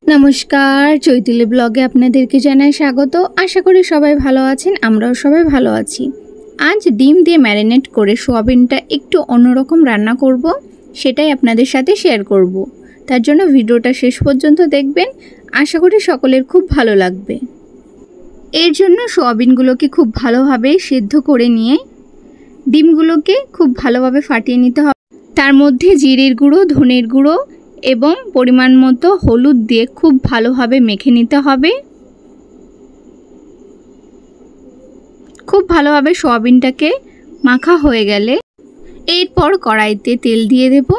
नमस्कार चैतली ब्लगे आपनादेरके जानाई स्वागत। आशा करी सबाई भालो आछेन, आमराओ सबाई भालो आछि। आज डिम दिए मैरिनेट करे सोयाबिनटा एकटु अन्यरकम रान्ना करब, सेटाई आपनादेर साथे शेयर करब। तार जोन्नो भिडियोटा शेष पर्यन्त देखबेन, आशा करी सकलेर खूब भालो लागबे। एर जोन्नो सोयाबिनगुलोके खूब भालोभाबे सिद्ध करे निये डिमगुलोके खूब भालोभाबे फाटिये निते होबे। तार मध्य जिरेर गुड़ो, धनेर गुड़ो एवं परिमाण मतो हलुद दिए खूब भालोभाबे मेखे निते होबे। खूब भालोभाबे सोयाबिनटाके माखा हये गेले एरपर कड़ाइते तेल दिए देब।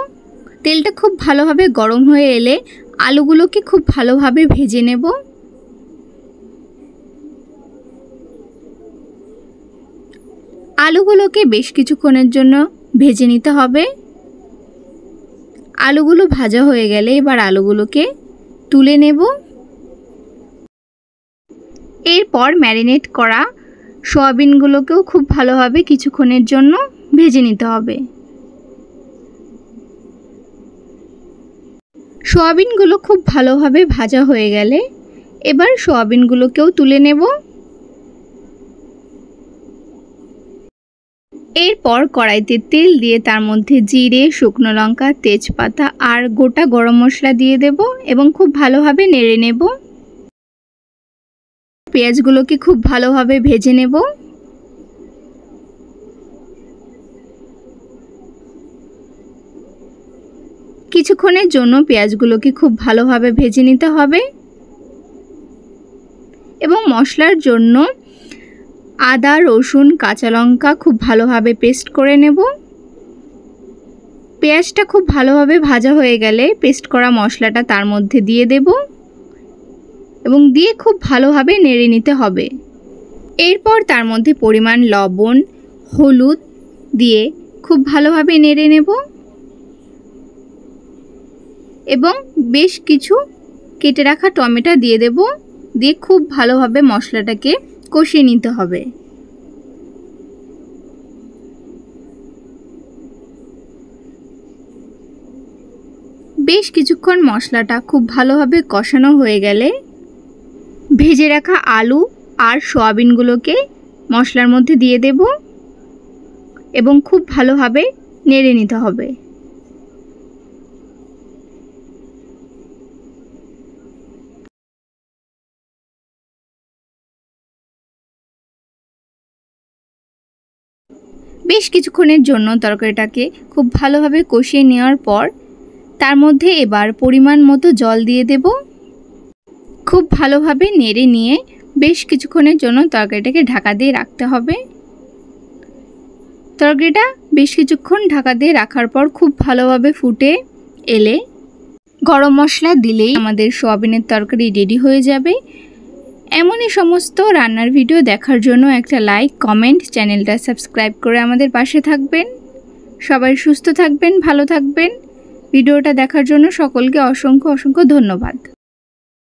तेलटा खूब भालोभाबे गरम हये एले आलुगुलोके खूब भालोभाबे भेजे नेब। आलुगुलोके बेश किछुक्षणेर जोन्नो भेजे निते होबे। आलुगुलो भाजा हये गेले एबार आलुगुलोके तुले नेब। एरपर मैरिनेट करा सोयाबिनगुलोकेও खूब भालोभाबे किछुक्षणेर जोन्नो भेजे निते होबे। सोयाबिनगुलो खूब भालोभाबे भाजा हये गेले एबार सोयाबिनगुलोकेও तुले नेब। एरपर कड़ाइते तेल दिए तार मध्य जिरे, शुकनो लंका, तेजपाता और गोटा गरम मशला दिए देब एवं खूब भालोभाबे नेड़े नेब। पेঁয়াজগুলোকে खूब भालोभाबे भेजे नेब। কিছুক্ষণের জন্য পেঁয়াজগুলোকে खूब ভালোভাবে ভেজে নিতে হবে এবং মশলার জন্য आदा रसुन काँचा लंका खूब भालोभाबे पेस्ट करे नेब। पेঁয়াজটা खूब भालोभाबे भाजा हये गेले पेस्ट करा मशलाटा तार मध्य दिए देब एबं दिए खूब भालोभाबे नेड़े निते होबे। एरपर तार मध्य परिमाण लवण हलुद दिए खूब भालोभाबे नेड़े नेब एबं बेश किछु केटे राखा टमेटो दिए देब। दिए खूब भालोभाबे मशलाटाके कषिয়ে নিতে হবে। বেশ কিছুক্ষণ মশলাটা খুব ভালোভাবে কষানো হয়ে গেলে ভেজে রাখা আলু আর সয়াবিনগুলোকে মশলার মধ্যে দিয়ে দেব এবং খুব ভালোভাবে নেড়ে নিতে হবে। বেশ কিছুক্ষণের জন্য তরকারিটাকে খুব ভালোভাবে কষিয়ে নেওয়ার পর তার মধ্যে এবার পরিমাণ মতো জল দিয়ে দেব। খুব ভালোভাবে নেড়ে নিয়ে বেশ কিছুক্ষণের জন্য তরকারিটাকে ঢাকা দিয়ে রাখতে হবে। তরকারিটা বেশ কিছুক্ষণ ঢাকা দিয়ে রাখার পর খুব ভালোভাবে ফুটে এলে গরম মশলা দিলেই আমাদের সোয়াবিনের তরকারি রেডি হয়ে যাবে। এমনই সমস্ত রান্নার ভিডিও দেখার জন্য একটা লাইক কমেন্ট চ্যানেলটা সাবস্ক্রাইব করে আমাদের পাশে থাকবেন। সবাই সুস্থ থাকবেন, ভালো থাকবেন। ভিডিওটা দেখার জন্য সকলকে অসংখ্য ধন্যবাদ।